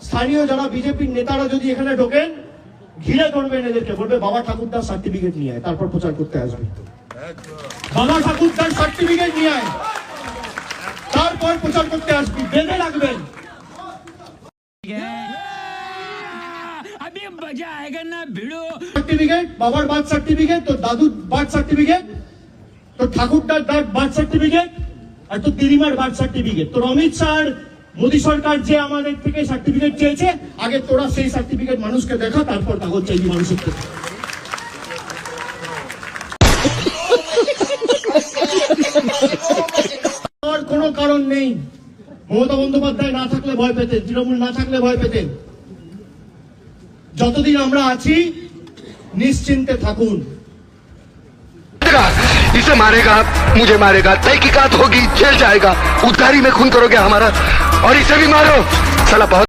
স্থানীয় যারা বিজেপির নেতারা যদি এখানে ঢোকেন, ঘিরে ধরবেন এদেরকে, বলবে বাবা ঠাকুরদার সার্টিফিকেট নিয়ে আয়, তারপর প্রচার করতে আসবে। বাবা ঠাকুরদার সার্টিফিকেট নিয়ে আয়, তারপর প্রচার করতে আসবি, বেঁধে রাখবেন। সার্টিফিকেট, বাবার বার্থ সার্টিফিকেট, তোর দাদুর বার্থ সার্টিফিকেট, তোর ঠাকুরদার বার্থ সার্টিফিকেট, আর তোর দিদিমার বার্থ সার্টিফিকেট। তোর অমিত শাহ, মোদী সরকার যে আমাদের থেকে সার্টিফিকেট চেয়েছে, আগে তোরা সেই সার্টিফিকেট মানুষকে দেখা, তারপর কাগজ চাইবি মানুষের থেকে। আর কোনো কারণ নেই। মমতা বন্দ্যোপাধ্যায় না থাকলে ভয় পেতেন, তৃণমূল না থাকলে ভয় পেতেন। যতদিন আমরা আছি নিশ্চিন্তে থাকুন। इसे मारेगा, मुझे मारेगा, तहकीकात होगी, जेल जाएगा, उद्धारी में खून करोगे हमारा, और इसे भी मारो साला। बहुत